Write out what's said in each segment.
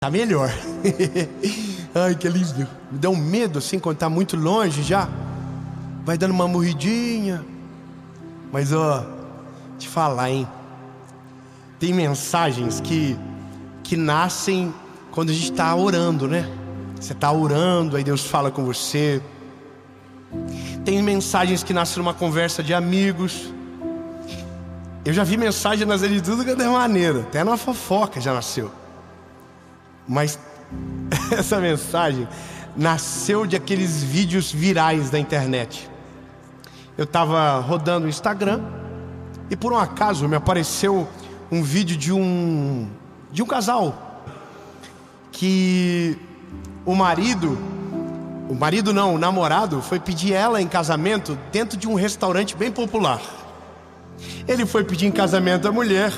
Tá melhor. Ai, que lindo. Me dá um medo assim quando tá muito longe já. Vai dando uma morridinha. Mas ó, te falar, hein? Tem mensagens que nascem quando a gente tá orando, né? Você tá orando, aí Deus fala com você. Tem mensagens que nascem numa conversa de amigos. Eu já vi mensagem nas redes de tudo que é maneira. Até numa fofoca já nasceu. Mas essa mensagem nasceu de aqueles vídeos virais da internet. Eu estava rodando o Instagram e por um acaso me apareceu um vídeo de um casal que o namorado foi pedir ela em casamento dentro de um restaurante bem popular. Ele foi pedir em casamento a mulher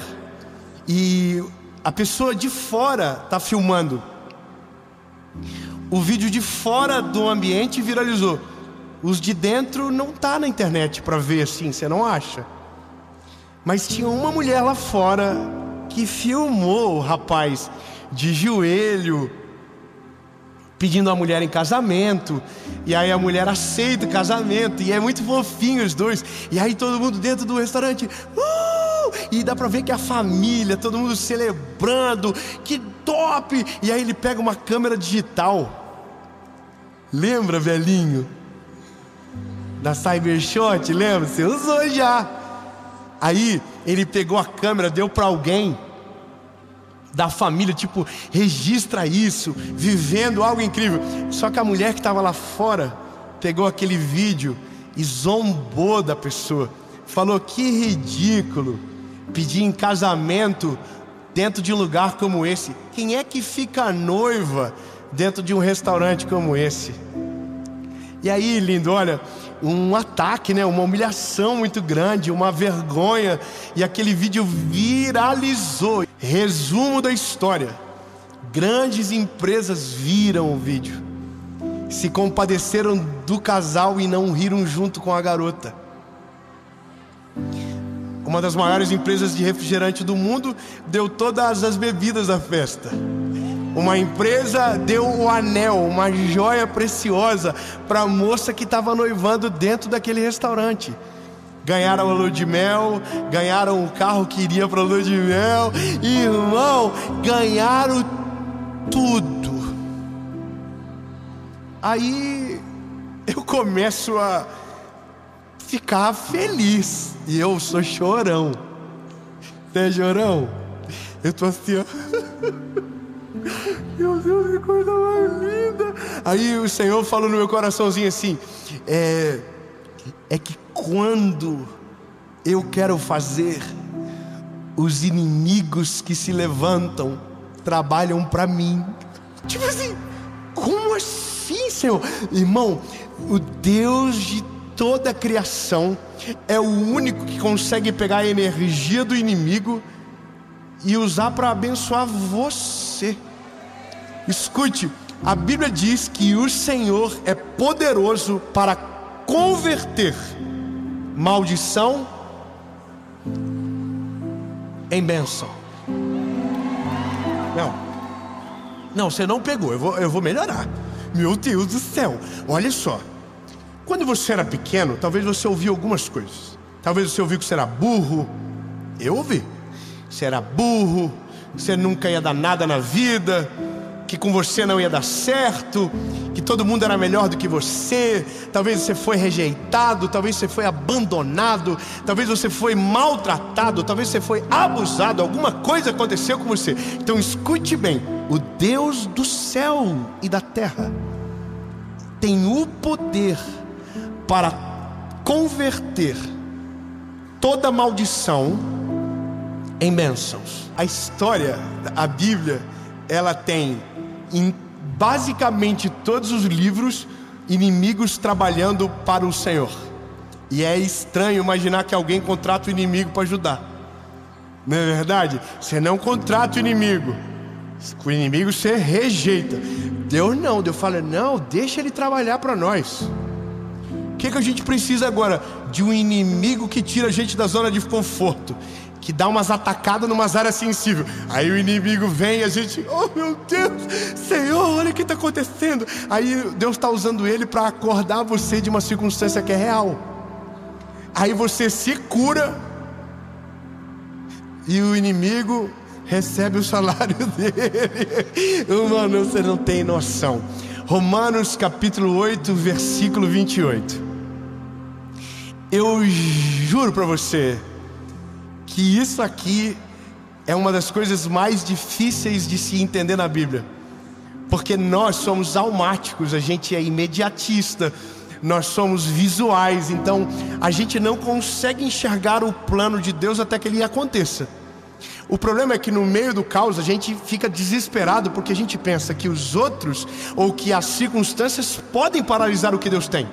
e a pessoa de fora está filmando. O vídeo de fora do ambiente viralizou. Os de dentro não tá na internet para ver assim, você não acha? Mas tinha uma mulher lá fora que filmou o rapaz de joelho pedindo a mulher em casamento. E aí a mulher aceita o casamento. E é muito fofinho os dois. E aí todo mundo dentro do restaurante e dá pra ver que a família, todo mundo celebrando. Que top! E aí ele pega uma câmera digital. Lembra, velhinho? Da Cybershot, lembra? Você usou já. Aí ele pegou a câmera, deu pra alguém da família, tipo, registra isso, vivendo algo incrível. Só que a mulher que estava lá fora pegou aquele vídeo e zombou da pessoa. Falou: que ridículo pedir em casamento dentro de um lugar como esse. Quem é que fica noiva dentro de um restaurante como esse? E aí, lindo, olha, um ataque, né? Uma humilhação muito grande, uma vergonha. E aquele vídeo viralizou. Resumo da história: grandes empresas viram o vídeo, se compadeceram do casal e não riram junto com a garota. Uma das maiores empresas de refrigerante do mundo deu todas as bebidas da festa. Uma empresa deu o anel, uma joia preciosa, para a moça que estava noivando dentro daquele restaurante. Ganharam a lua de mel, ganharam o carro que iria para a lua de mel. Irmão, ganharam tudo. Aí eu começo a ficar feliz. E eu sou chorão. Você é chorão? Eu tô assim, ó. Meu Deus, que coisa mais linda. Aí o Senhor falou no meu coraçãozinho assim: é que quando eu quero fazer, os inimigos que se levantam trabalham para mim. Tipo assim, como assim, Senhor? Irmão, o Deus de toda a criação é o único que consegue pegar a energia do inimigo e usar para abençoar você. Escute, a Bíblia diz que o Senhor é poderoso para converter maldição em bênção. Não, você não pegou. Eu vou melhorar. Meu Deus do céu, olha só. Quando você era pequeno, talvez você ouvia algumas coisas. Talvez você ouviu que você era burro. Eu ouvi. Você era burro, você nunca ia dar nada na vida, que com você não ia dar certo, que todo mundo era melhor do que você. Talvez você foi rejeitado, talvez você foi abandonado, talvez você foi maltratado, talvez você foi abusado. Alguma coisa aconteceu com você. Então escute bem: o Deus do céu e da terra tem o poder para converter toda maldição em bênçãos. A história, a Bíblia, ela tem em basicamente todos os livros inimigos trabalhando para o Senhor. E é estranho imaginar que alguém contrata o inimigo para ajudar. Não é verdade? Você não contrata o inimigo você rejeita. Deus não, Deus fala: não, deixa ele trabalhar para nós. O que a gente precisa agora? De um inimigo que tira a gente da zona de conforto, que dá umas atacadas numas áreas sensíveis. Aí o inimigo vem e a gente, oh meu Deus, Senhor, olha o que está acontecendo. Aí Deus está usando ele para acordar você de uma circunstância que é real. Aí você se cura e o inimigo recebe o salário dele. Mano, você não tem noção. Romanos capítulo 8, versículo 28. Eu juro para você que isso aqui é uma das coisas mais difíceis de se entender na Bíblia, porque nós somos almáticos, a gente é imediatista, nós somos visuais, então a gente não consegue enxergar o plano de Deus até que ele aconteça. O problema é que no meio do caos a gente fica desesperado, porque a gente pensa que os outros ou que as circunstâncias podem paralisar o que Deus tem.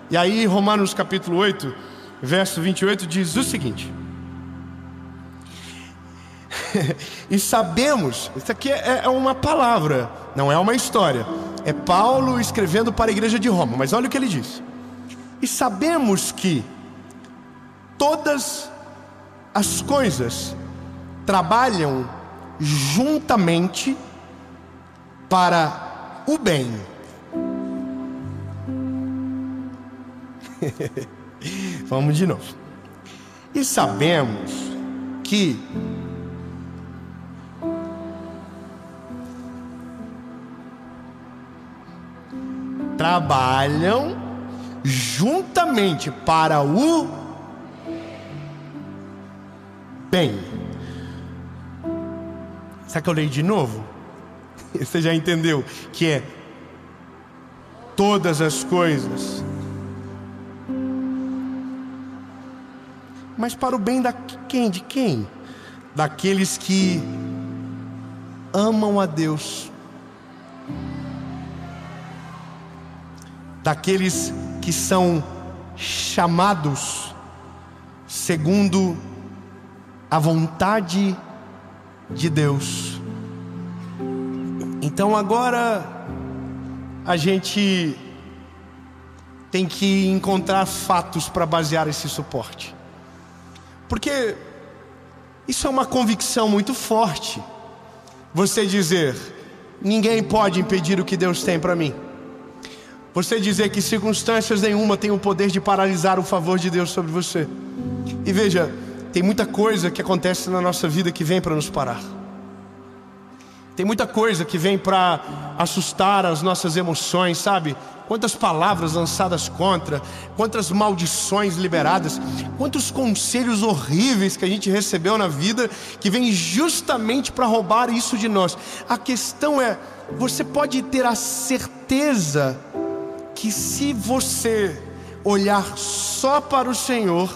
E aí Romanos capítulo 8, verso 28 diz o seguinte: e sabemos, isso aqui é uma palavra, não é uma história, é Paulo escrevendo para a igreja de Roma, mas olha o que ele diz: e sabemos que todas as coisas trabalham juntamente para o bem. Vamos de novo. E sabemos que trabalham juntamente para o bem. Será que eu leio de novo? Você já entendeu que é todas as coisas, mas para o bem de quem? Daqueles que amam a Deus, daqueles que são chamados segundo a vontade de Deus. Então agora a gente tem que encontrar fatos para basear esse suporte, porque isso é uma convicção muito forte. Você dizer, ninguém pode impedir o que Deus tem para mim. Você dizer que circunstâncias nenhuma têm o poder de paralisar o favor de Deus sobre você. E veja, tem muita coisa que acontece na nossa vida que vem para nos parar. Tem muita coisa que vem para assustar as nossas emoções, sabe? Quantas palavras lançadas contra, quantas maldições liberadas, quantos conselhos horríveis que a gente recebeu na vida, que vem justamente para roubar isso de nós. A questão é, você pode ter a certeza que se você olhar só para o Senhor,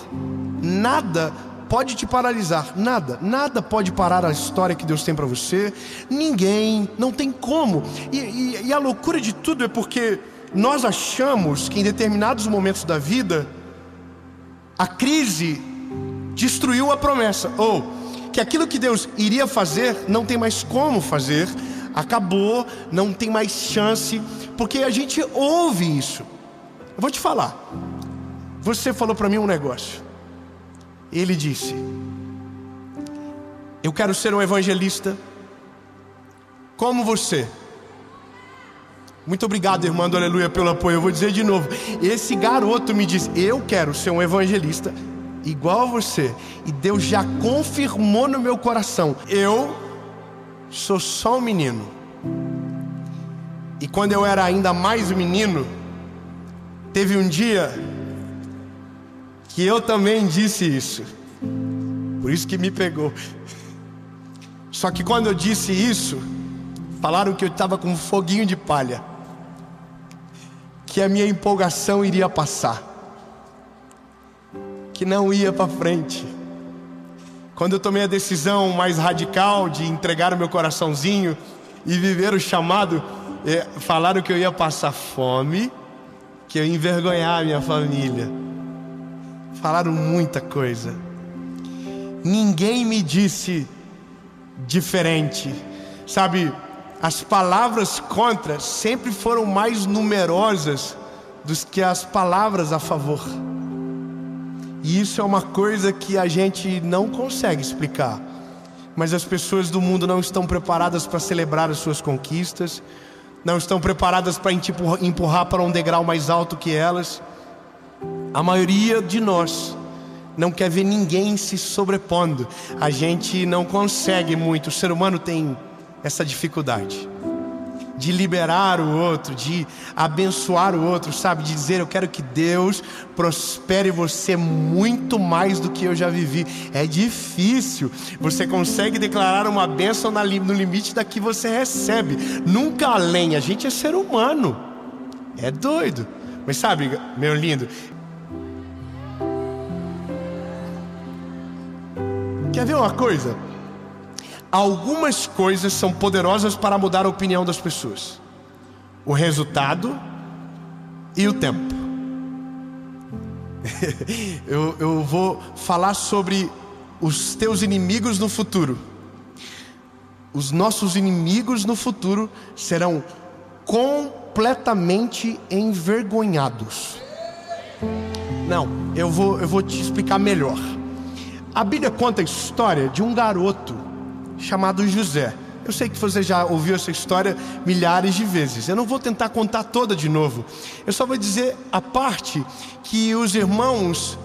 nada pode te paralisar, nada pode parar a história que Deus tem para você. Ninguém, não tem como. E a loucura de tudo é porque nós achamos que em determinados momentos da vida a crise destruiu a promessa, ou que aquilo que Deus iria fazer não tem mais como fazer, acabou, não tem mais chance, porque a gente ouve isso. Eu vou te falar, você falou para mim um negócio. Ele disse, eu quero ser um evangelista como você. Muito obrigado, irmã do Aleluia, pelo apoio. Eu vou dizer de novo, esse garoto me disse, eu quero ser um evangelista igual a você. E Deus já confirmou no meu coração, eu sou só um menino. E quando eu era ainda mais menino, teve um dia que eu também disse isso. Por isso que me pegou. Só que quando eu disse isso, falaram que eu estava com um foguinho de palha, que a minha empolgação iria passar, que não ia para frente. Quando eu tomei a decisão mais radical de entregar o meu coraçãozinho e viver o chamado, falaram que eu ia passar fome, que eu ia envergonhar a minha família. Falaram muita coisa. Ninguém me disse diferente. Sabe, as palavras contra sempre foram mais numerosas do que as palavras a favor. E isso é uma coisa que a gente não consegue explicar. Mas as pessoas do mundo não estão preparadas para celebrar as suas conquistas, não estão preparadas para empurrar para um degrau mais alto que elas. A maioria de nós não quer ver ninguém se sobrepondo. A gente não consegue muito. O ser humano tem essa dificuldade de liberar o outro, de abençoar o outro, sabe? De dizer: eu quero que Deus prospere você muito mais do que eu já vivi. É difícil. Você consegue declarar uma bênção no limite da que você recebe, nunca além. A gente é ser humano, é doido. Mas sabe, meu lindo, quer ver uma coisa? Algumas coisas são poderosas para mudar a opinião das pessoas: o resultado e o tempo. eu vou falar sobre os teus inimigos no futuro. Os nossos inimigos no futuro serão completamente envergonhados. Não, eu vou te explicar melhor. A Bíblia conta a história de um garoto chamado José. Eu sei que você já ouviu essa história milhares de vezes. Eu não vou tentar contar toda de novo. Eu só vou dizer a parte que os irmãos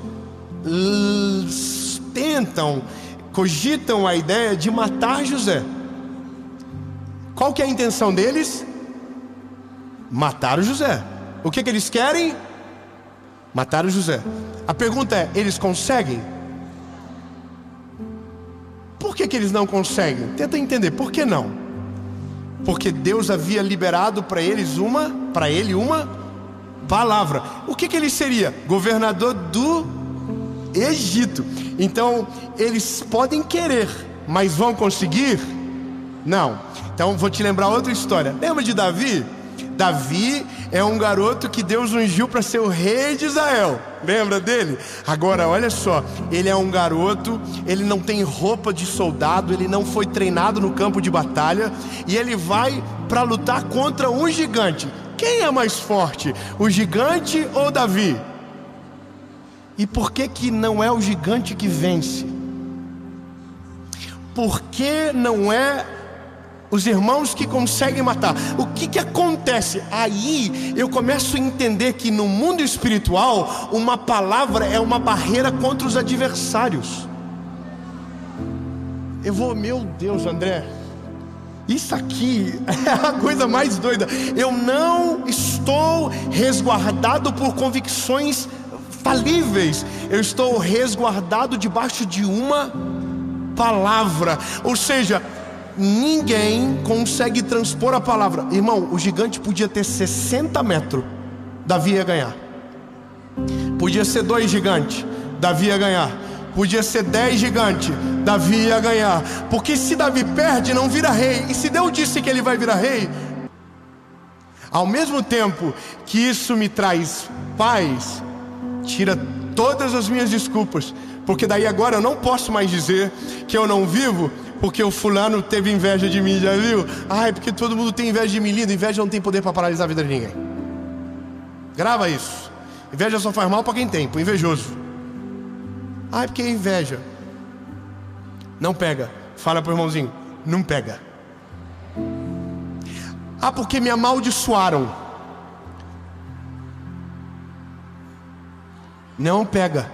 cogitam a ideia de matar José. Qual que é a intenção deles? Matar o José. O que eles querem? Matar o José. A pergunta é: eles conseguem? Por que eles não conseguem? Tenta entender, por que não? Porque Deus havia liberado para ele uma palavra. O que ele seria? Governador do Egito. Então, eles podem querer, mas vão conseguir? Não. Então, vou te lembrar outra história. Lembra de Davi? Davi é um garoto que Deus ungiu para ser o rei de Israel. Lembra dele? Agora, olha só, ele é um garoto, ele não tem roupa de soldado, ele não foi treinado no campo de batalha, e ele vai para lutar contra um gigante. Quem é mais forte, o gigante ou Davi? E por que não é o gigante que vence? Por que não é os irmãos que conseguem matar? O que acontece? Aí eu começo a entender que no mundo espiritual, uma palavra é uma barreira contra os adversários. Meu Deus, André, isso aqui é a coisa mais doida. Eu não estou resguardado por convicções falíveis. Eu estou resguardado debaixo de uma palavra. Ou seja, ninguém consegue transpor a palavra. Irmão, o gigante podia ter 60 metros, Davi ia ganhar. Podia ser 2 gigantes, Davi ia ganhar. Podia ser 10 gigantes, Davi ia ganhar. Porque se Davi perde, não vira rei. E se Deus disse que ele vai virar rei, ao mesmo tempo que isso me traz paz, tira todas as minhas desculpas. Porque daí agora eu não posso mais dizer que eu não vivo porque o fulano teve inveja de mim, já viu? É porque todo mundo tem inveja de mim. Lindo, inveja não tem poder para paralisar a vida de ninguém. Grava isso. Inveja só faz mal para quem tem, para o invejoso. É porque é inveja. Não pega. Fala pro irmãozinho, não pega. Porque me amaldiçoaram. Não pega.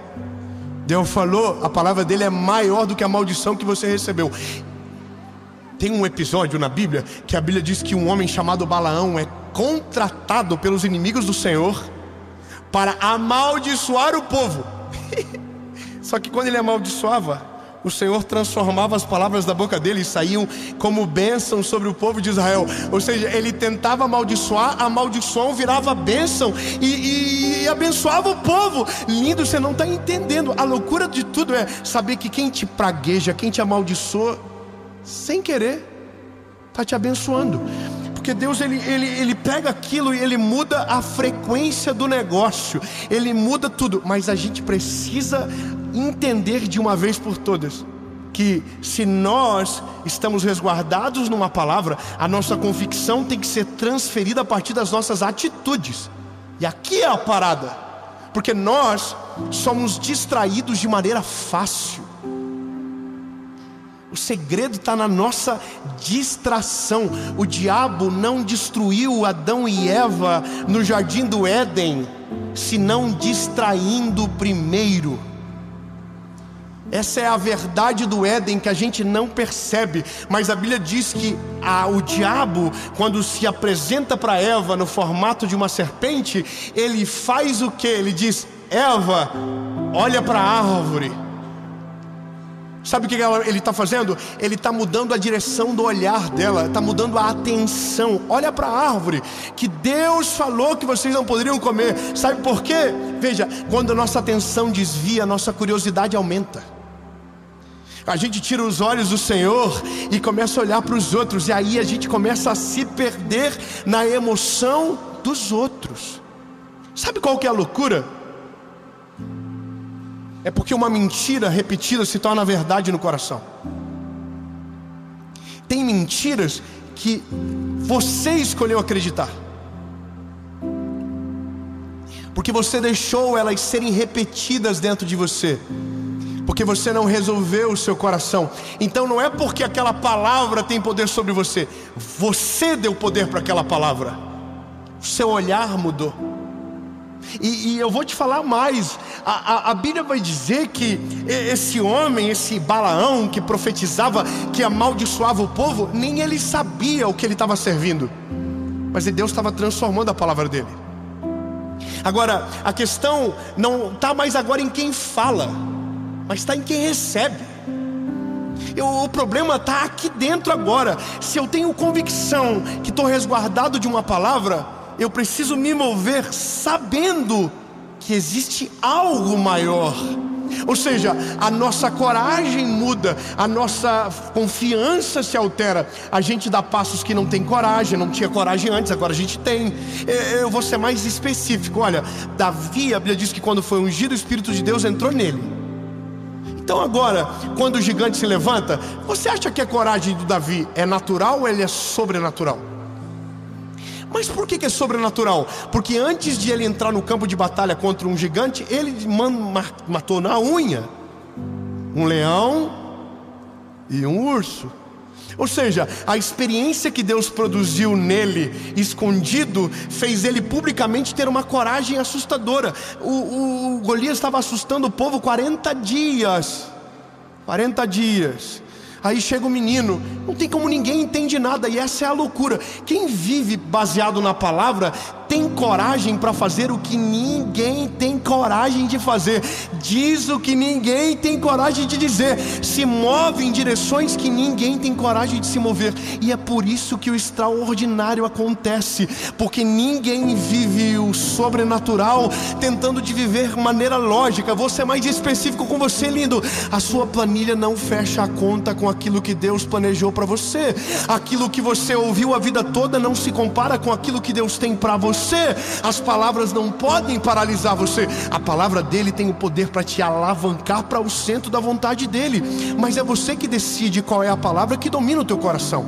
Deus falou, a palavra dele é maior do que a maldição que você recebeu. Tem um episódio na Bíblia que a Bíblia diz que um homem chamado Balaão é contratado pelos inimigos do Senhor para amaldiçoar o povo. Só que quando ele amaldiçoava, o Senhor transformava as palavras da boca dele e saíam como bênção sobre o povo de Israel. Ou seja, ele tentava amaldiçoar, a maldição virava bênção e abençoava o povo. Lindo, você não está entendendo. A loucura de tudo é saber que quem te pragueja, quem te amaldiçoa, sem querer, está te abençoando. Porque Deus ele pega aquilo e ele muda a frequência do negócio, ele muda tudo. Mas a gente precisa entender de uma vez por todas que se nós estamos resguardados numa palavra, a nossa convicção tem que ser transferida a partir das nossas atitudes. E aqui é a parada. Porque nós somos distraídos de maneira fácil. O segredo está na nossa distração. O diabo não destruiu Adão e Eva no jardim do Éden, senão distraindo primeiro. Essa é a verdade do Éden que a gente não percebe. Mas a Bíblia diz que o diabo, quando se apresenta para Eva no formato de uma serpente, ele faz o que? Ele diz: Eva, olha para a árvore. Sabe o que ele está fazendo? Ele está mudando a direção do olhar dela, está mudando a atenção. Olha para a árvore, que Deus falou que vocês não poderiam comer. Sabe por quê? Veja, quando a nossa atenção desvia, a nossa curiosidade aumenta. A gente tira os olhos do Senhor e começa a olhar para os outros. E aí a gente começa a se perder na emoção dos outros. Sabe qual que é a loucura? É porque uma mentira repetida se torna verdade no coração. Tem mentiras que você escolheu acreditar, porque você deixou elas serem repetidas dentro de você, porque você não resolveu o seu coração. Então não é porque aquela palavra tem poder sobre você, você deu poder para aquela palavra. O seu olhar mudou. E eu vou te falar mais. A Bíblia vai dizer que esse homem, esse Balaão que profetizava, que amaldiçoava o povo, nem ele sabia o que ele estava servindo, mas Deus estava transformando a palavra dele. Agora, a questão não está mais agora em quem fala, mas está em quem recebe. O problema está aqui dentro agora. Se eu tenho convicção que estou resguardado de uma palavra, eu preciso me mover sabendo que existe algo maior. Ou seja, a nossa coragem muda, a nossa confiança se altera. A gente dá passos que não tem coragem, não tinha coragem antes, agora a gente tem. Eu vou ser mais específico. Olha, Davi, a Bíblia diz que quando foi ungido, o Espírito de Deus entrou nele. Então agora, quando o gigante se levanta, você acha que a coragem do Davi é natural ou ele é sobrenatural? Mas por que é sobrenatural? Porque antes de ele entrar no campo de batalha contra um gigante, ele matou na unha um leão e um urso. Ou seja, a experiência que Deus produziu nele, escondido, fez ele publicamente ter uma coragem assustadora. O Golias estava assustando o povo 40 dias. 40 dias. Aí chega o menino, não tem como, ninguém entende nada. E essa é a loucura. Quem vive baseado na palavra tem coragem para fazer o que ninguém tem coragem de fazer, diz o que ninguém tem coragem de dizer, se move em direções que ninguém tem coragem de se mover. E é por isso que o extraordinário acontece, porque ninguém vive o sobrenatural tentando de viver maneira lógica. Vou ser mais específico com você, lindo. A sua planilha não fecha a conta com aquilo que Deus planejou para você. Aquilo que você ouviu a vida toda não se compara com aquilo que Deus tem para você. As palavras não podem paralisar você. A palavra dele tem o poder para te alavancar para o centro da vontade dele. Mas é você que decide qual é a palavra que domina o teu coração.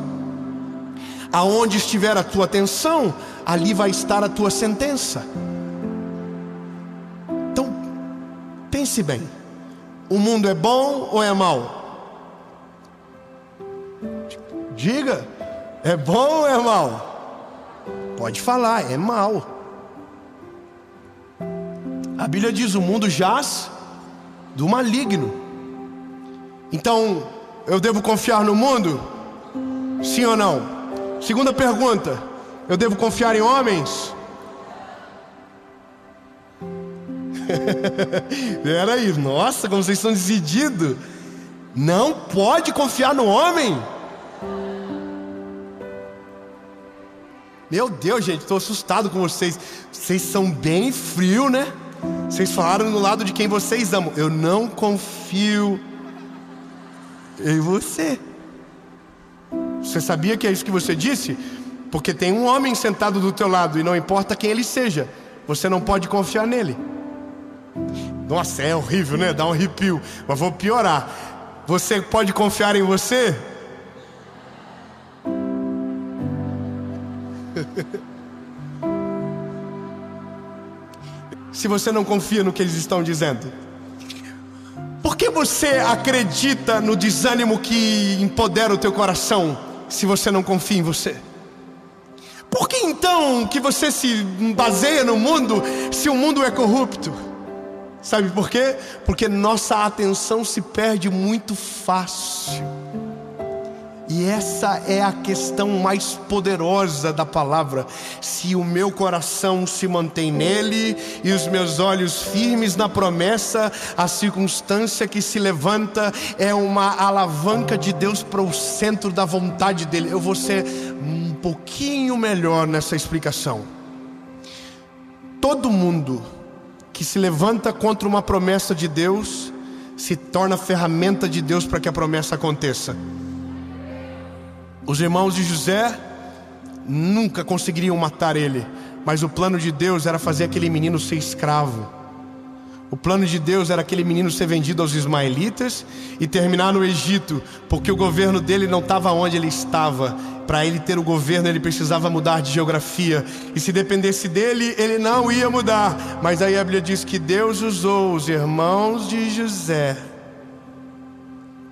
Aonde estiver a tua atenção, ali vai estar a tua sentença. Então, pense bem. O mundo é bom ou é mau? Diga, é bom ou é mau? Pode falar, é mau. A Bíblia diz: o mundo jaz do maligno. Então, eu devo confiar no mundo? Sim ou não? Segunda pergunta: eu devo confiar em homens? Peraí, nossa, como vocês estão decididos. Não pode confiar no homem? Meu Deus, gente, estou assustado com vocês. Vocês são bem frios, né? Vocês falaram do lado de quem vocês amam. Eu não confio em você. Você sabia que é isso que você disse? Porque tem um homem sentado do teu lado, e não importa quem ele seja, você não pode confiar nele. Nossa, é horrível, né? Dá um arrepio. Mas vou piorar. Você pode confiar em você? se você não confia no que eles estão dizendo? Por que você acredita no desânimo que empodera o teu coração, se você não confia em você? Por que então que você se baseia no mundo, se o mundo é corrupto? Sabe por quê? Porque nossa atenção se perde muito fácil. E essa é a questão mais poderosa da palavra. Se o meu coração se mantém nele e os meus olhos firmes na promessa, a circunstância que se levanta é uma alavanca de Deus para o centro da vontade dele. Eu vou ser um pouquinho melhor nessa explicação. Todo mundo que se levanta contra uma promessa de Deus se torna ferramenta de Deus para que a promessa aconteça. Os irmãos de José nunca conseguiriam matar ele, mas o plano de Deus era fazer aquele menino ser escravo. O plano de Deus era aquele menino ser vendido aos ismaelitas e terminar no Egito, porque o governo dele não estava onde ele estava. Para ele ter o governo, ele precisava mudar de geografia, e se dependesse dele, ele não ia mudar. Mas aí a Bíblia diz que Deus usou os irmãos de José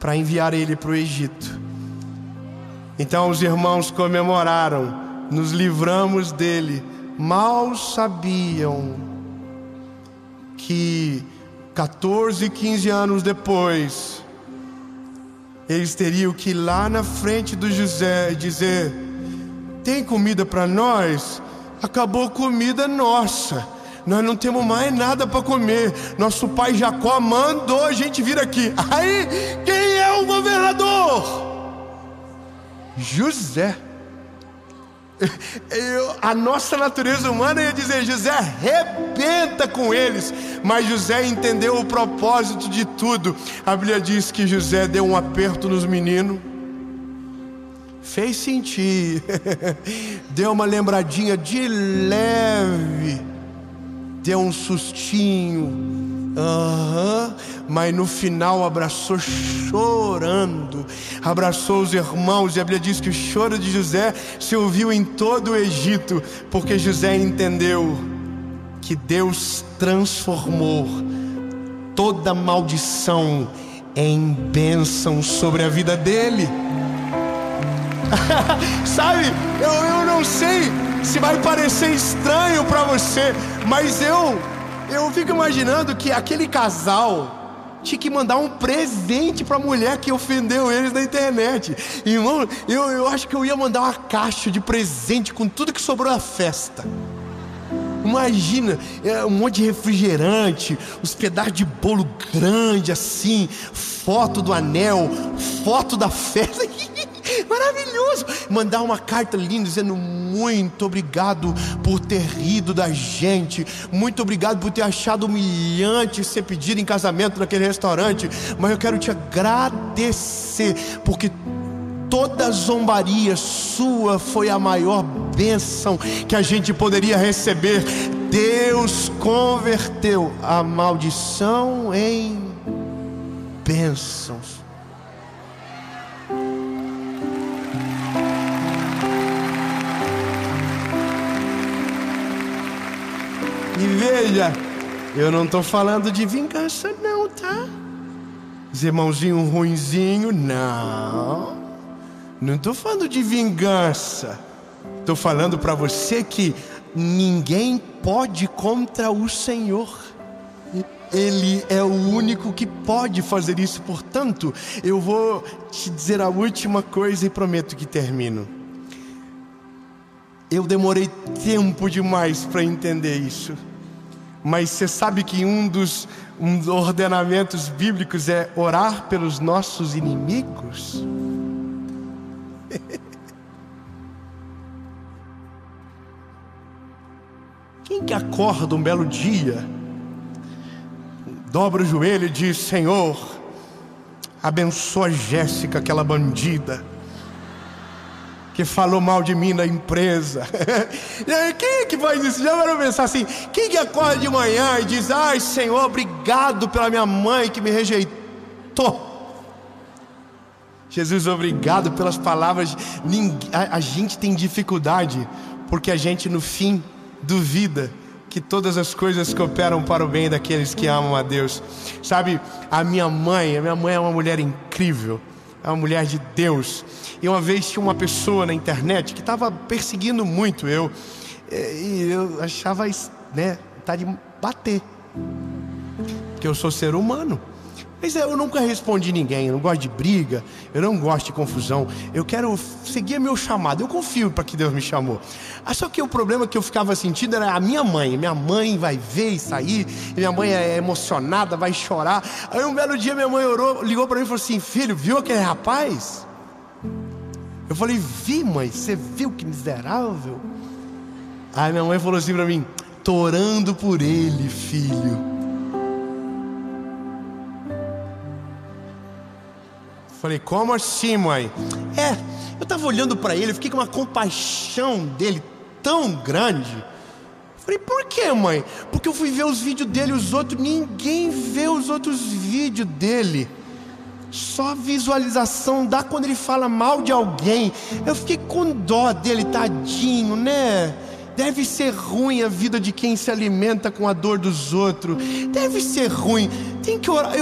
para enviar ele para o Egito. Então os irmãos comemoraram, nos livramos dele. Mal sabiam que 14, 15 anos depois, eles teriam que ir lá na frente do José e dizer: tem comida para nós? Acabou a comida nossa, nós não temos mais nada para comer. Nosso pai Jacó mandou a gente vir aqui. Aí, quem é o governador? José. A nossa natureza humana ia dizer: José, arrebenta com eles. Mas José entendeu o propósito de tudo. A Bíblia diz que José deu um aperto nos meninos, fez sentir, deu uma lembradinha de leve, deu um sustinho, mas no final abraçou chorando, abraçou os irmãos. E a Bíblia diz que o choro de José se ouviu em todo o Egito, porque José entendeu que Deus transformou toda maldição em bênção sobre a vida dele. Sabe, eu não sei se vai parecer estranho para você, mas eu fico imaginando que aquele casal tinha que mandar um presente para a mulher que ofendeu eles na internet. Irmão, eu acho que eu ia mandar uma caixa de presente com tudo que sobrou da festa. Imagina, um monte de refrigerante, uns pedaços de bolo grande assim, foto do anel, foto da festa. Maravilhoso. Mandar uma carta linda dizendo: muito obrigado por ter rido da gente, muito obrigado por ter achado humilhante ser pedido em casamento naquele restaurante, mas eu quero te agradecer, porque toda zombaria sua foi a maior bênção que a gente poderia receber. Deus converteu a maldição em bênçãos. E veja, eu não estou falando de vingança não, tá? Os irmãozinhos ruinzinhos, não. Não estou falando de vingança. Estou falando para você que ninguém pode contra o Senhor. Ele é o único que pode fazer isso. Portanto, eu vou te dizer a última coisa e prometo que termino. Eu demorei tempo demais para entender isso. Mas você sabe que um dos ordenamentos bíblicos é orar pelos nossos inimigos? Quem que acorda um belo dia, dobra o joelho e diz: Senhor, abençoa Jéssica, aquela bandida que falou mal de mim na empresa. E aí, quem é que faz isso? Já vai pensar assim: quem que acorda de manhã e diz: ai Senhor, obrigado pela minha mãe que me rejeitou. Jesus, obrigado pelas palavras. A gente tem dificuldade porque a gente no fim duvida que todas as coisas cooperam para o bem daqueles que amam a Deus. Sabe, a minha mãe é uma mulher incrível, é uma mulher de Deus. E uma vez tinha uma pessoa na internet que estava perseguindo muito eu, e eu achava, né, tá de bater, porque eu sou ser humano. Mas eu nunca respondi ninguém, eu não gosto de briga, eu não gosto de confusão, eu quero seguir meu chamado, eu confio para que Deus me chamou. Só que o problema que eu ficava sentindo era a minha mãe vai ver isso aí, e minha mãe é emocionada, vai chorar. Aí um belo dia minha mãe ligou para mim e falou assim: filho, viu aquele rapaz? Eu falei: vi, mãe, você viu que miserável? Aí minha mãe falou assim para mim: tô orando por ele, filho. Falei: como assim, mãe? Eu tava olhando pra ele, eu fiquei com uma compaixão dele tão grande. Falei: por que, mãe? Porque eu fui ver os vídeos dele, ninguém vê os outros vídeos dele. Só visualização dá quando ele fala mal de alguém. Eu fiquei com dó dele, tadinho, né? Deve ser ruim a vida de quem se alimenta com a dor dos outros. Deve ser ruim, tem que orar.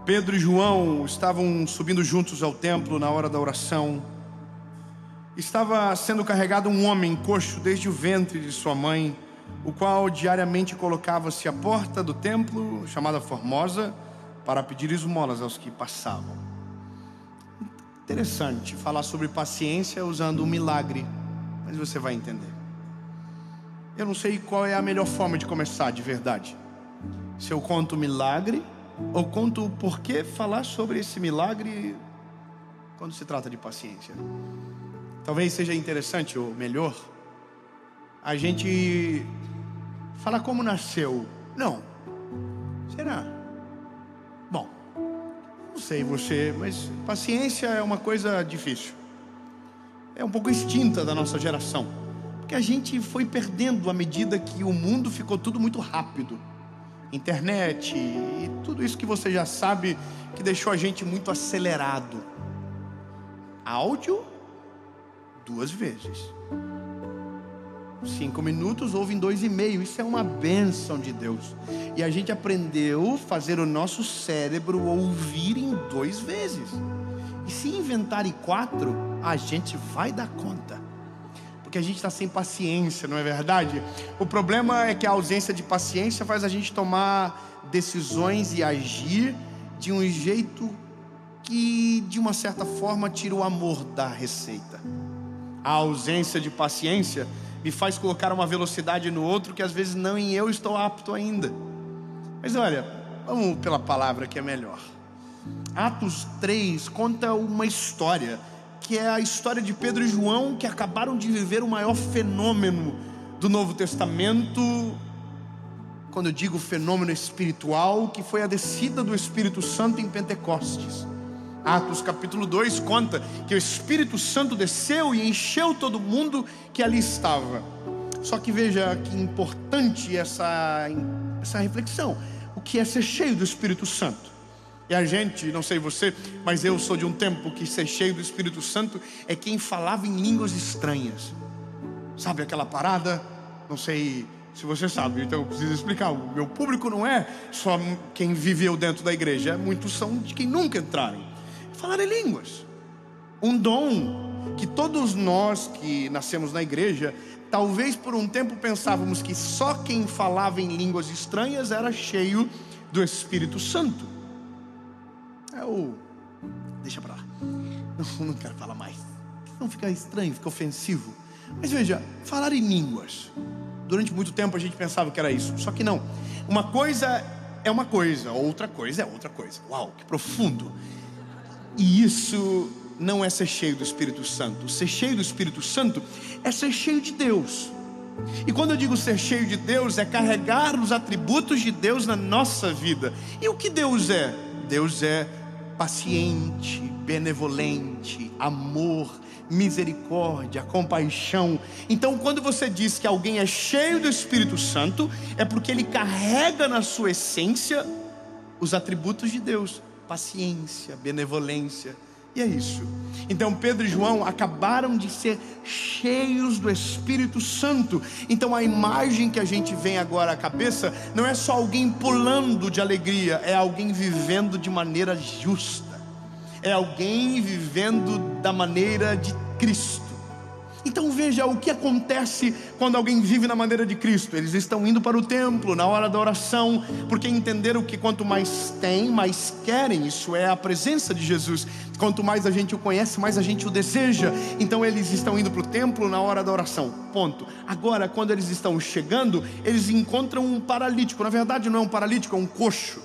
Pedro e João estavam subindo juntos ao templo na hora da oração. Estava sendo carregado um homem coxo desde o ventre de sua mãe, o qual diariamente colocava-se à porta do templo, chamada Formosa, para pedir esmolas aos que passavam. Interessante falar sobre paciência usando um milagre, mas você vai entender. Eu não sei qual é a melhor forma de começar de verdade. Se eu conto o milagre ou conto o porquê falar sobre esse milagre quando se trata de paciência. Talvez seja interessante ou melhor a gente falar como nasceu. Não. Será? Bom, não sei você, mas paciência é uma coisa difícil. É um pouco extinta da nossa geração, porque a gente foi perdendo à medida que o mundo ficou tudo muito rápido. Internet e tudo isso que você já sabe, que deixou a gente muito acelerado. Áudio, 2 vezes. 5 minutos, ouve em 2,5. Isso é uma bênção de Deus. E a gente aprendeu a fazer o nosso cérebro ouvir em 2 vezes. E se inventarem 4, a gente vai dar conta. Porque a gente está sem paciência, não é verdade? O problema é que a ausência de paciência faz a gente tomar decisões e agir de um jeito que, de uma certa forma, tira o amor da receita. A ausência de paciência me faz colocar uma velocidade no outro que às vezes nem eu estou apto ainda. Mas olha, vamos pela palavra que é melhor. Atos 3 conta uma história, que é a história de Pedro e João, que acabaram de viver o maior fenômeno do Novo Testamento. Quando eu digo fenômeno espiritual, que foi a descida do Espírito Santo em Pentecostes. Atos capítulo 2 conta que o Espírito Santo desceu e encheu todo mundo que ali estava. Só que veja que importante essa reflexão. O que é ser cheio do Espírito Santo? E a gente, não sei você, mas eu sou de um tempo que ser cheio do Espírito Santo é quem falava em línguas estranhas. Sabe aquela parada? Não sei se você sabe, então eu preciso explicar. O meu público não é só quem viveu dentro da igreja, muitos são de quem nunca entraram. Falar em línguas, um dom que todos nós que nascemos na igreja, talvez por um tempo pensávamos que só quem falava em línguas estranhas era cheio do Espírito Santo. Deixa pra lá, não quero falar mais, não fica estranho, fica ofensivo. Mas veja, falar em línguas, durante muito tempo a gente pensava que era isso, só que não. Uma coisa é uma coisa, outra coisa é outra coisa. Uau, que profundo. E isso não é ser cheio do Espírito Santo. Ser cheio do Espírito Santo é ser cheio de Deus. E quando eu digo ser cheio de Deus, é carregar os atributos de Deus na nossa vida. E o que Deus é? Deus é paciente, benevolente, amor, misericórdia, compaixão. Então quando você diz que alguém é cheio do Espírito Santo, é porque ele carrega na sua essência os atributos de Deus: paciência, benevolência. E é isso. Então Pedro e João acabaram de ser cheios do Espírito Santo. Então a imagem que a gente vem agora à cabeça não é só alguém pulando de alegria, é alguém vivendo de maneira justa, é alguém vivendo da maneira de Cristo. Então veja o que acontece quando alguém vive na maneira de Cristo. Eles estão indo para o templo na hora da oração, porque entenderam que quanto mais tem, mais querem. Isso é a presença de Jesus. Quanto mais a gente o conhece, mais a gente o deseja. Então eles estão indo para o templo na hora da oração, ponto. Agora, quando eles estão chegando, eles encontram um paralítico. Na verdade não é um paralítico, é um coxo.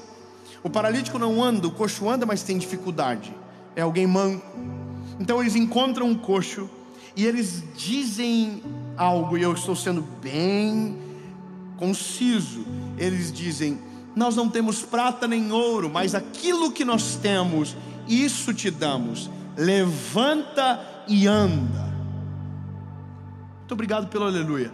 O paralítico não anda, o coxo anda, mas tem dificuldade. É alguém manco. Então eles encontram um coxo e eles dizem algo, e eu estou sendo bem conciso. Eles dizem: nós não temos prata nem ouro, mas aquilo que nós temos, isso te damos. Levanta e anda. Muito obrigado pelo aleluia.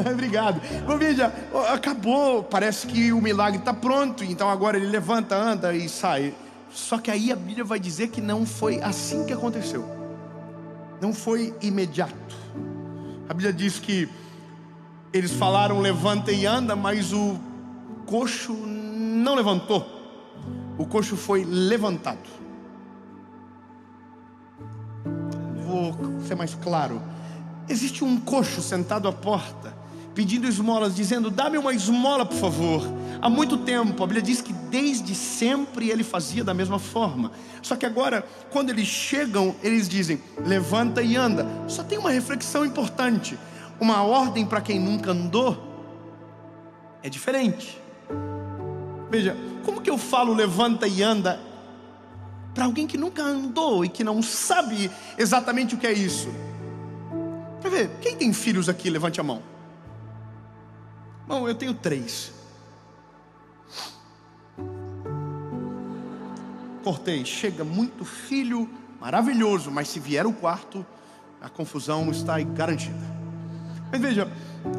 Obrigado. Bom, veja, acabou, parece que o milagre está pronto. Então agora ele levanta, anda e sai. Só que aí a Bíblia vai dizer que não foi assim que aconteceu. Não foi imediato. A Bíblia diz que eles falaram levanta e anda, mas o coxo não levantou. O coxo foi levantado. Vou ser mais claro. Existe um coxo sentado à porta, pedindo esmolas, dizendo: dá-me uma esmola, por favor. Há muito tempo, a Bíblia diz que desde sempre ele fazia da mesma forma. Só que agora, quando eles chegam, eles dizem: levanta e anda. Só tem uma reflexão importante. uma ordem para quem nunca andou, é diferente. Veja, como que eu falo levanta e anda para alguém que nunca andou e que não sabe exatamente o que é isso? Quer ver, quem tem filhos aqui, levante a mão. Bom, eu tenho 3. Cortei, chega muito filho, maravilhoso, mas se vier o quarto, a confusão está garantida. Mas veja,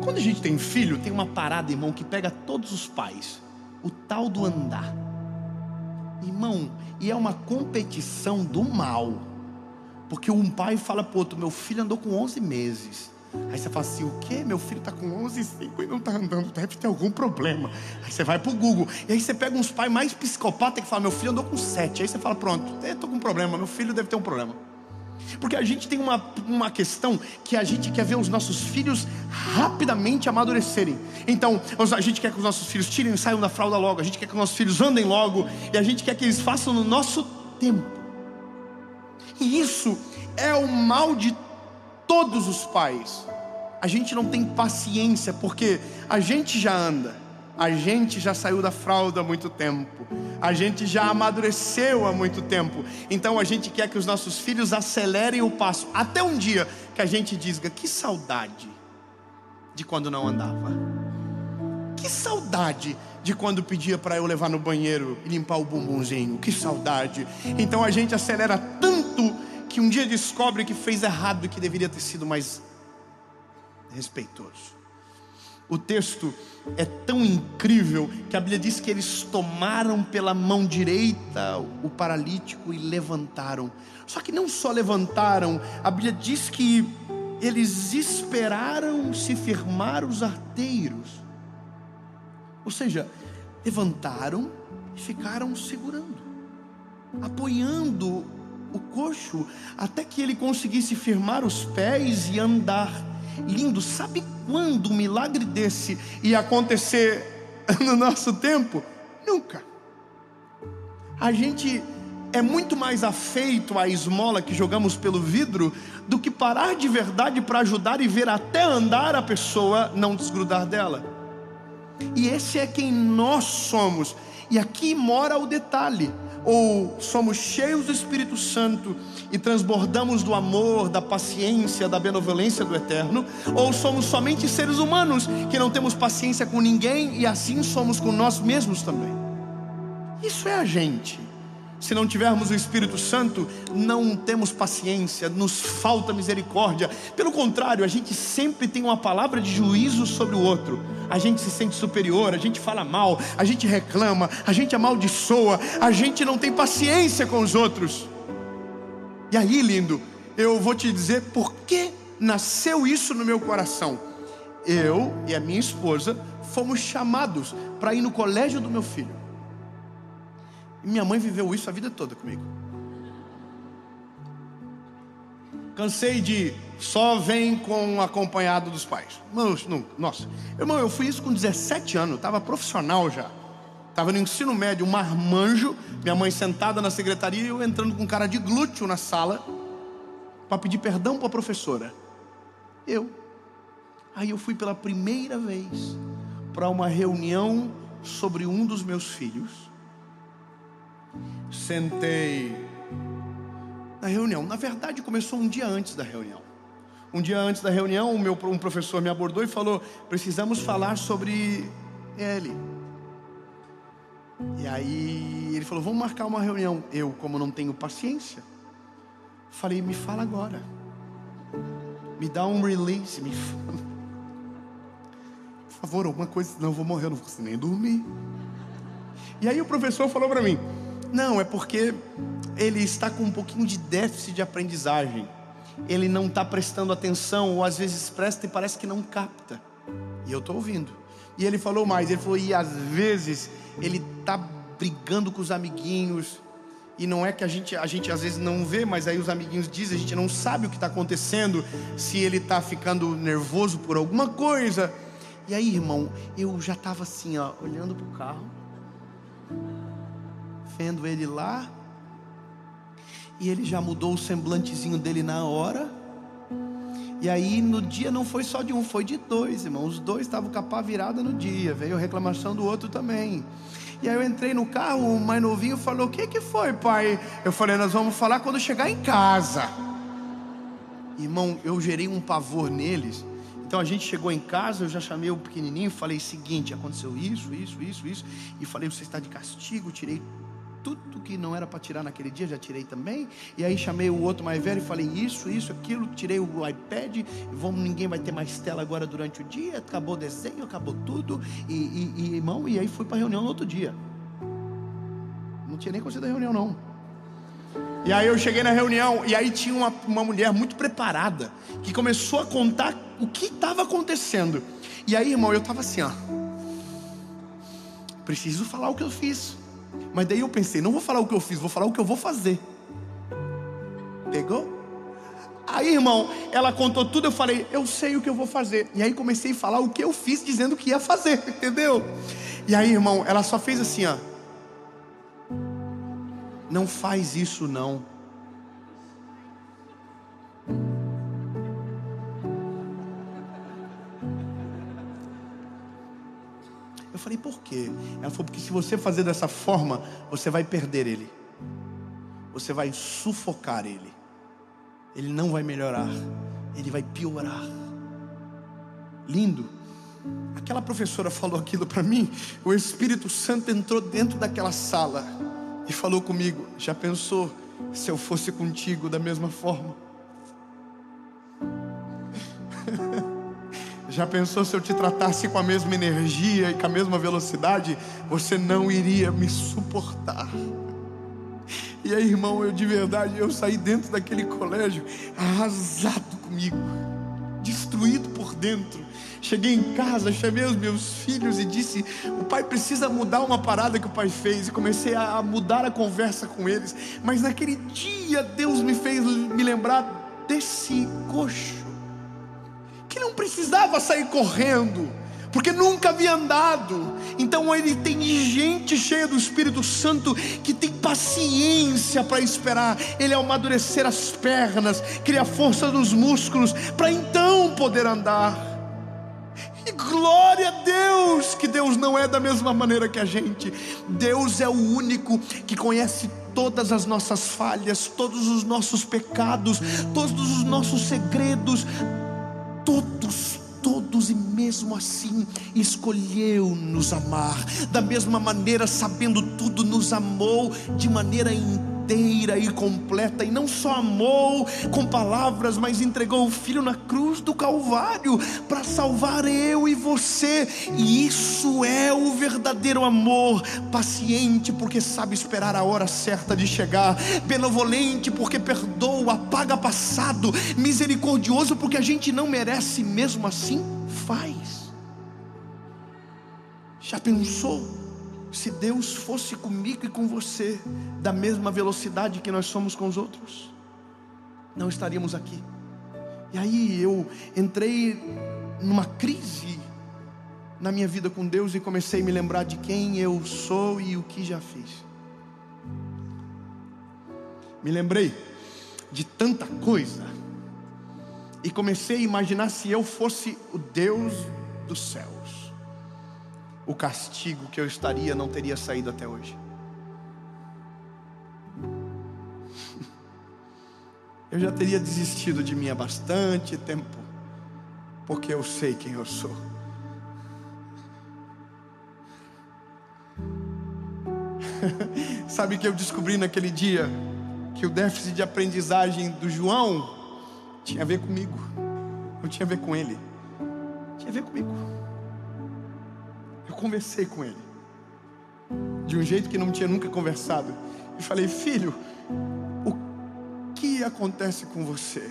quando a gente tem filho, tem uma parada, irmão, que pega todos os pais: o tal do andar. Irmão, e é uma competição do mal, porque um pai fala pro outro: meu filho andou com 11 meses. Aí você fala assim: o quê? Meu filho está com 11,5 e não está andando, deve ter algum problema. Aí você vai pro Google, e aí você pega uns pais mais psicopatas que falam: meu filho andou com 7. Aí você fala: pronto, estou com um problema, meu filho deve ter um problema. Porque a gente tem uma questão que a gente quer ver os nossos filhos rapidamente amadurecerem. Então a gente quer que os nossos filhos tirem e saiam da fralda logo. A gente quer que os nossos filhos andem logo. E a gente quer que eles façam no nosso tempo. E isso é o mal de todos os pais. A gente não tem paciência, porque a gente já anda, a gente já saiu da fralda há muito tempo, a gente já amadureceu há muito tempo. Então a gente quer que os nossos filhos acelerem o passo, até um dia que a gente diga: que saudade de quando não andava, que saudade de quando pedia para eu levar no banheiro e limpar o bumbumzinho, que saudade. Então a gente acelera tanto que um dia descobre que fez errado e que deveria ter sido mais respeitoso. O texto é tão incrível que a Bíblia diz que eles tomaram pela mão direita o paralítico e levantaram. Só que não só levantaram, a Bíblia diz que eles esperaram se firmar os arteiros. Ou seja, levantaram e ficaram segurando, apoiando o coxo, até que ele conseguisse firmar os pés e andar. Lindo. Sabe quando um milagre desse ia acontecer no nosso tempo? Nunca. A gente é muito mais afeito à esmola que jogamos pelo vidro do que parar de verdade para ajudar e ver até andar a pessoa não desgrudar dela. E esse é quem nós somos. E aqui mora o detalhe: ou somos cheios do Espírito Santo e transbordamos do amor, da paciência, da benevolência do Eterno, ou somos somente seres humanos que não temos paciência com ninguém e assim somos com nós mesmos também. Isso é a gente. Se não tivermos o Espírito Santo, não temos paciência, nos falta misericórdia. Pelo contrário, a gente sempre tem uma palavra de juízo sobre o outro. A gente se sente superior, a gente fala mal, a gente reclama, a gente amaldiçoa, a gente não tem paciência com os outros. E aí, lindo, eu vou te dizer por que nasceu isso no meu coração. Eu e a minha esposa fomos chamados para ir no colégio do meu filho. E minha mãe viveu isso a vida toda comigo. Cansei de só vem com acompanhado dos pais. Nossa, irmão, eu fui isso com 17 anos, estava profissional já. Estava no ensino médio, um marmanjo, minha mãe sentada na secretaria e eu entrando com cara de glúteo na sala para pedir perdão para a professora. Aí eu fui pela primeira vez para uma reunião sobre um dos meus filhos. Sentei na reunião. Na verdade, começou um dia antes da reunião. Um dia antes da reunião, um professor me abordou e falou: precisamos falar sobre ele. E aí ele falou: vamos marcar uma reunião. Eu, como não tenho paciência, falei: me fala agora, me dá um release, me fala, por favor, alguma coisa, senão eu vou morrer, eu não vou conseguir nem dormir. E aí o professor falou para mim: não, é porque ele está com um pouquinho de déficit de aprendizagem. Ele não está prestando atenção, ou às vezes presta e parece que não capta. E eu estou ouvindo. E ele falou mais, ele falou: e às vezes ele está brigando com os amiguinhos. E não é que a gente às vezes não vê, mas aí os amiguinhos dizem, a gente não sabe o que está acontecendo, se ele está ficando nervoso por alguma coisa. E aí, irmão, eu já estava assim, ó, olhando para o carro, vendo ele lá, e ele já mudou o semblantezinho dele na hora. E aí no dia não foi só de um, foi de dois, irmão. Os dois estavam com a pá virada no dia. Veio reclamação do outro também. E aí eu entrei no carro, o mais novinho falou: o que foi, pai? Eu falei: nós vamos falar quando chegar em casa. Irmão, eu gerei um pavor neles. Então a gente chegou em casa, eu já chamei o pequenininho, falei: seguinte, aconteceu isso. E falei: você está de castigo. Tirei tudo que não era para tirar naquele dia, já tirei também. E aí chamei o outro mais velho e falei: isso, aquilo. Tirei o iPad, ninguém vai ter mais tela agora durante o dia. Acabou o desenho, acabou tudo. Irmão, e aí fui para a reunião no outro dia. Não tinha nem conseguido a reunião não. E aí eu cheguei na reunião, e aí tinha uma mulher muito preparada, que começou a contar o que estava acontecendo. E aí, irmão, eu estava assim, ó, preciso falar o que eu fiz. Mas daí eu pensei: não vou falar o que eu fiz, vou falar o que eu vou fazer. Pegou? Aí, irmão, ela contou tudo, eu falei: eu sei o que eu vou fazer. E aí comecei a falar o que eu fiz, dizendo que ia fazer, entendeu? E aí, irmão, ela só fez assim, ó: não faz isso não. Eu falei: por quê? Ela falou: porque se você fazer dessa forma, você vai perder ele. Você vai sufocar ele. Ele não vai melhorar. Ele vai piorar. Lindo. Aquela professora falou aquilo para mim. O Espírito Santo entrou dentro daquela sala e falou comigo: já pensou se eu fosse contigo da mesma forma? Já pensou se eu te tratasse com a mesma energia e com a mesma velocidade? Você não iria me suportar. E aí, irmão, eu de verdade, eu saí dentro daquele colégio arrasado comigo, destruído por dentro. Cheguei em casa, chamei os meus filhos e disse: o pai precisa mudar uma parada que o pai fez. E comecei a mudar a conversa com eles. Mas naquele dia Deus me fez me lembrar desse coxo, que não precisava sair correndo, porque nunca havia andado. Então ele tem gente cheia do Espírito Santo que tem paciência para esperar ele amadurecer as pernas, criar força nos músculos, para então poder andar. E glória a Deus, que Deus não é da mesma maneira que a gente. Deus é o único que conhece todas as nossas falhas, todos os nossos pecados, todos os nossos segredos, todos, e mesmo assim escolheu nos amar. Da mesma maneira, sabendo tudo, nos amou de maneira inteira e completa. E não só amou com palavras, mas entregou o Filho na cruz do Calvário para salvar eu e você. E isso é o verdadeiro amor. Paciente, porque sabe esperar a hora certa de chegar. Benevolente, porque perdoa, apaga passado. Misericordioso, porque a gente não merece, mesmo assim faz. Já pensou se Deus fosse comigo e com você da mesma velocidade que nós somos com os outros? Não estaríamos aqui. E aí eu entrei numa crise na minha vida com Deus e comecei a me lembrar de quem eu sou e o que já fiz. Me lembrei de tanta coisa e comecei a imaginar: se eu fosse o Deus dos céus, o castigo que eu estaria não teria saído até hoje. Eu já teria desistido de mim há bastante tempo, porque eu sei quem eu sou. Sabe que eu descobri naquele dia? Que o déficit de aprendizagem do João tinha a ver comigo, não tinha a ver com ele, tinha a ver comigo. Eu conversei com ele de um jeito que não tinha nunca conversado. E falei: filho, o que acontece com você?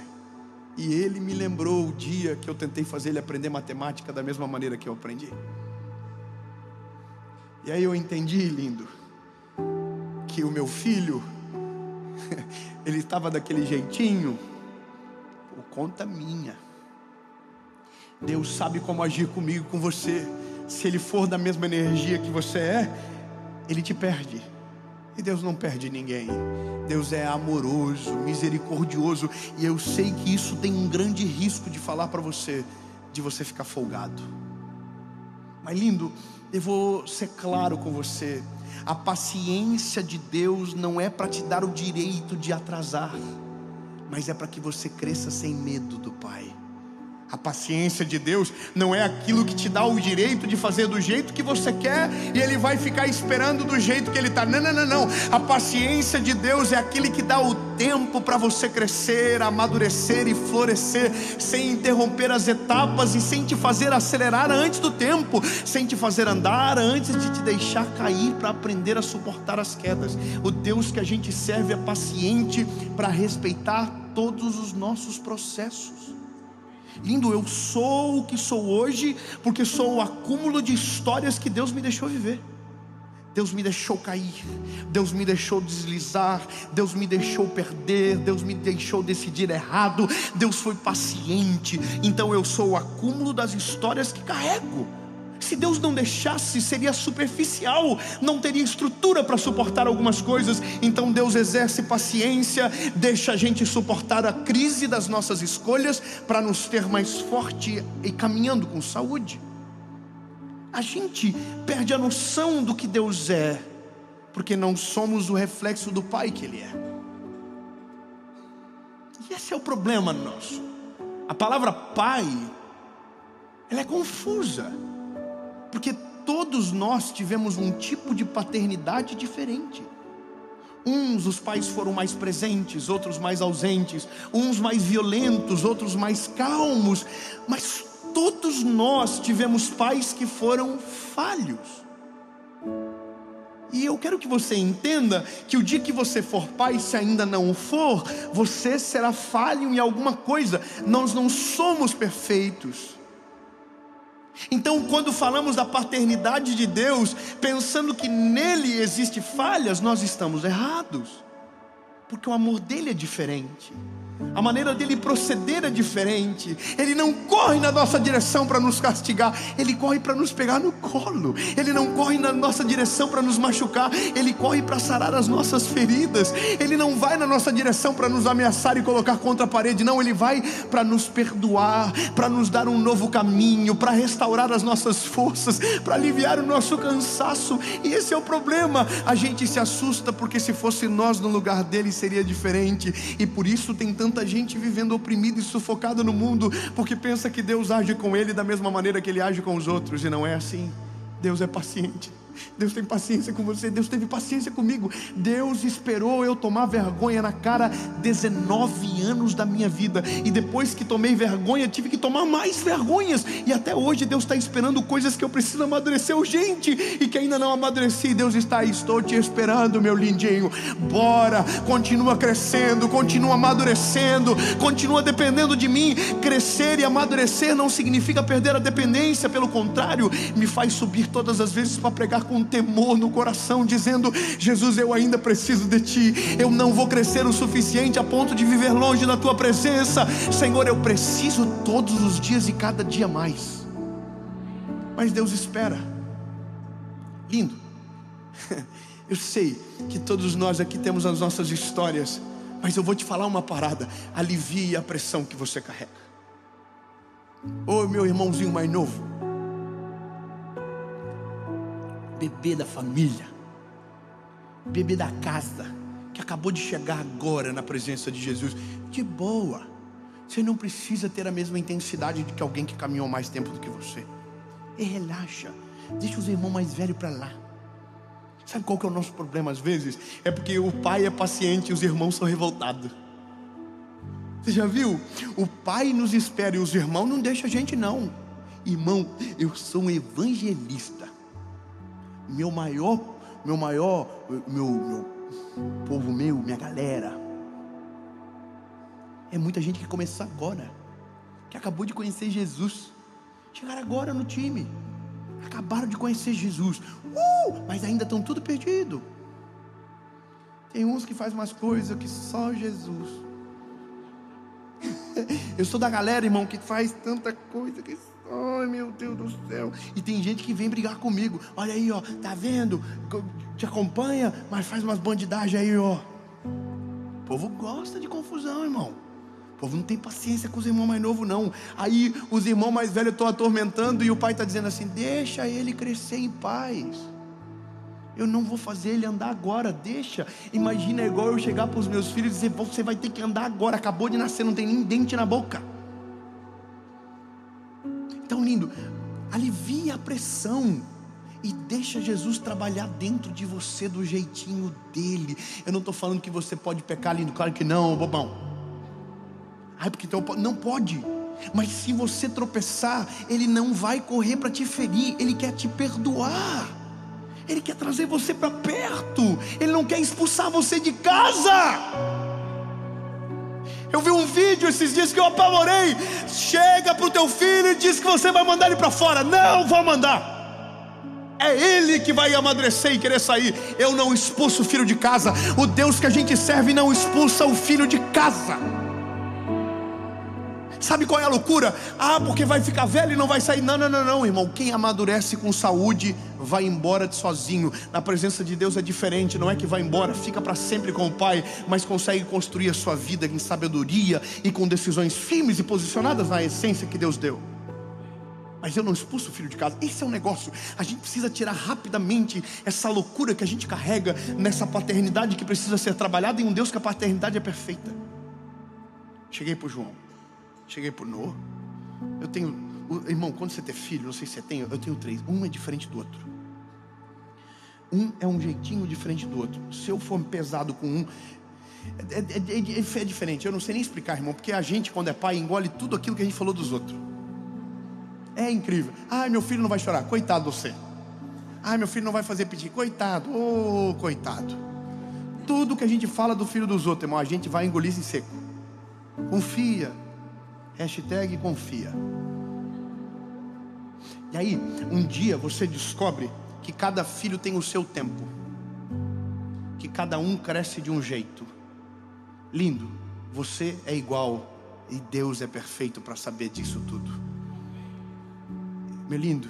E ele me lembrou o dia que eu tentei fazer ele aprender matemática da mesma maneira que eu aprendi. E aí eu entendi, lindo, que o meu filho, ele estava daquele jeitinho por conta minha. Deus sabe como agir comigo, com você. Se ele for da mesma energia que você é, ele te perde. E Deus não perde ninguém. Deus é amoroso, misericordioso. E eu sei que isso tem um grande risco de falar para você, de você ficar folgado. Mas lindo, eu vou ser claro com você. A paciência de Deus não é para te dar o direito de atrasar, mas é para que você cresça sem medo do Pai. A paciência de Deus não é aquilo que te dá o direito de fazer do jeito que você quer e Ele vai ficar esperando do jeito que Ele está. Não, não, não, não. A paciência de Deus é aquele que dá o tempo para você crescer, amadurecer e florescer, sem interromper as etapas e sem te fazer acelerar antes do tempo, sem te fazer andar antes de te deixar cair, para aprender a suportar as quedas. O Deus que a gente serve é paciente para respeitar todos os nossos processos. Lindo, eu sou o que sou hoje porque sou o acúmulo de histórias que Deus me deixou viver. Deus me deixou cair, Deus me deixou deslizar, Deus me deixou perder, Deus me deixou decidir errado. Deus foi paciente. Então eu sou o acúmulo das histórias que carrego. Se Deus não deixasse, seria superficial, não teria estrutura para suportar algumas coisas. Então Deus exerce paciência, deixa a gente suportar a crise das nossas escolhas, para nos ter mais forte e caminhando com saúde. A gente perde a noção do que Deus é, porque não somos o reflexo do Pai que Ele é. E esse é o problema nosso. A palavra Pai, ela é confusa, porque todos nós tivemos um tipo de paternidade diferente. Uns, os pais foram mais presentes, outros mais ausentes, uns mais violentos, outros mais calmos, mas todos nós tivemos pais que foram falhos. E eu quero que você entenda que o dia que você for pai, se ainda não o for, você será falho em alguma coisa. Nós não somos perfeitos. Então, quando falamos da paternidade de Deus, pensando que nele existe falhas, nós estamos errados, porque o amor dele é diferente, a maneira dele proceder é diferente. Ele não corre na nossa direção para nos castigar, ele corre para nos pegar no colo. Ele não corre na nossa direção para nos machucar, ele corre para sarar as nossas feridas. Ele não vai na nossa direção para nos ameaçar e colocar contra a parede. Não, ele vai para nos perdoar, para nos dar um novo caminho, para restaurar as nossas forças, para aliviar o nosso cansaço. E esse é o problema. A gente se assusta porque se fosse nós no lugar dele seria diferente. E por isso tem tanta gente vivendo oprimida e sufocada no mundo, porque pensa que Deus age com ele da mesma maneira que ele age com os outros, e não é assim. Deus é paciente. Deus tem paciência com você. Deus teve paciência comigo. Deus esperou eu tomar vergonha na cara 19 anos da minha vida, e depois que tomei vergonha, tive que tomar mais vergonhas, e até hoje Deus está esperando coisas que eu preciso amadurecer urgente, e que ainda não amadureci. Deus está aí, estou te esperando, meu lindinho. Bora, continua crescendo, continua amadurecendo, continua dependendo de mim. Crescer e amadurecer não significa perder a dependência, pelo contrário, me faz subir todas as vezes para pregar com temor no coração, dizendo: Jesus, eu ainda preciso de Ti. Eu não vou crescer o suficiente a ponto de viver longe da Tua presença. Senhor, eu preciso todos os dias e cada dia mais. Mas Deus espera. Lindo. Eu sei que todos nós aqui temos as nossas histórias, mas eu vou te falar uma parada: alivie a pressão que você carrega. Ô meu irmãozinho mais novo, bebê da família, bebê da casa, que acabou de chegar agora na presença de Jesus, de boa. Você não precisa ter a mesma intensidade de que alguém que caminhou mais tempo do que você. E relaxa, deixa os irmãos mais velhos para lá. Sabe qual que é o nosso problema às vezes? É porque o pai é paciente e os irmãos são revoltados. Você já viu? O pai nos espera e os irmãos não deixam a gente não. Irmão, eu sou um evangelista. Meu povo, minha galera, é muita gente que começou agora, que acabou de conhecer Jesus, chegaram agora no time, acabaram de conhecer Jesus, mas ainda estão tudo perdido. Tem uns que fazem umas coisas que só Jesus. Eu sou da galera, irmão, que faz tanta coisa que Ai, meu Deus do céu. E tem gente que vem brigar comigo. Olha aí, ó, tá vendo? Te acompanha, mas faz umas bandidagens aí, ó. O povo gosta de confusão, irmão. O povo não tem paciência com os irmãos mais novos, não. Aí os irmãos mais velhos estão atormentando e o pai está dizendo assim: deixa ele crescer em paz. Eu não vou fazer ele andar agora, deixa. Imagina, é igual eu chegar para os meus filhos e dizer: você vai ter que andar agora, acabou de nascer, não tem nem dente na boca. Tão lindo. Alivia a pressão e deixa Jesus trabalhar dentro de você do jeitinho dele. Eu não estou falando que você pode pecar, lindo, claro que não, bobão. Ai, porque então, não pode. Mas se você tropeçar, ele não vai correr para te ferir. Ele quer te perdoar. Ele quer trazer você para perto. Ele não quer expulsar você de casa. Eu vi um vídeo esses dias que eu apavorei. Chega para o teu filho e diz que você vai mandar ele para fora. Não vou mandar. É ele que vai amadurecer e querer sair. Eu não expulso o filho de casa. O Deus que a gente serve não expulsa o filho de casa. Sabe qual é a loucura? Ah, porque vai ficar velho e não vai sair. Não, irmão. Quem amadurece com saúde vai embora sozinho. Na presença de Deus é diferente. Não é que vai embora, fica para sempre com o Pai, mas consegue construir a sua vida em sabedoria e com decisões firmes e posicionadas na essência que Deus deu. Mas eu não expulso o filho de casa. Esse é um negócio. A gente precisa tirar rapidamente essa loucura que a gente carrega nessa paternidade que precisa ser trabalhada em um Deus que a paternidade é perfeita. Cheguei para o João. Cheguei por Noah. Eu tenho, irmão, quando você tem filho, não sei se você tem, eu tenho 3. Um é diferente do outro. Um é um jeitinho diferente do outro. Se eu for pesado com um, é diferente. Eu não sei nem explicar, irmão, porque a gente, quando é pai, engole tudo aquilo que a gente falou dos outros. É incrível. Ai, meu filho não vai chorar. Coitado de você. Ai, meu filho não vai fazer pedir. Coitado. Oh, coitado. Tudo que a gente fala do filho dos outros, irmão, a gente vai engolir em seco. Confia. Hashtag confia. E aí, um dia você descobre que cada filho tem o seu tempo, que cada um cresce de um jeito. Lindo, você é igual e Deus é perfeito para saber disso tudo. Meu lindo,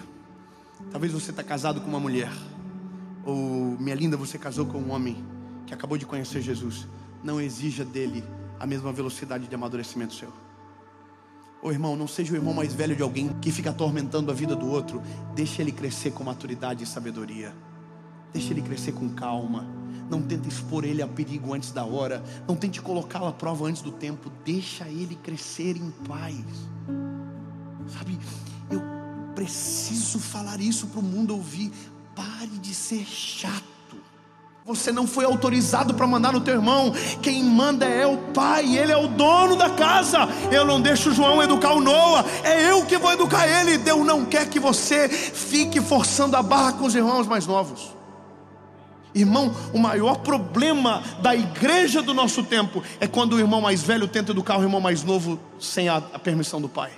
talvez você está casado com uma mulher, ou minha linda, você casou com um homem que acabou de conhecer Jesus. Não exija dele a mesma velocidade de amadurecimento seu. Ô irmão, não seja o irmão mais velho de alguém que fica atormentando a vida do outro. Deixa ele crescer com maturidade e sabedoria. Deixa ele crescer com calma. Não tente expor ele a perigo antes da hora. Não tente colocá-lo à prova antes do tempo. Deixa ele crescer em paz. Sabe, eu preciso falar isso para o mundo ouvir. Pare de ser chato. Você não foi autorizado para mandar no teu irmão. Quem manda é o pai, ele é o dono da casa. Eu não deixo o João educar o Noah, é eu que vou educar ele. Deus não quer que você fique forçando a barra com os irmãos mais novos. Irmão, o maior problema da igreja do nosso tempo é quando o irmão mais velho tenta educar o irmão mais novo sem a permissão do pai.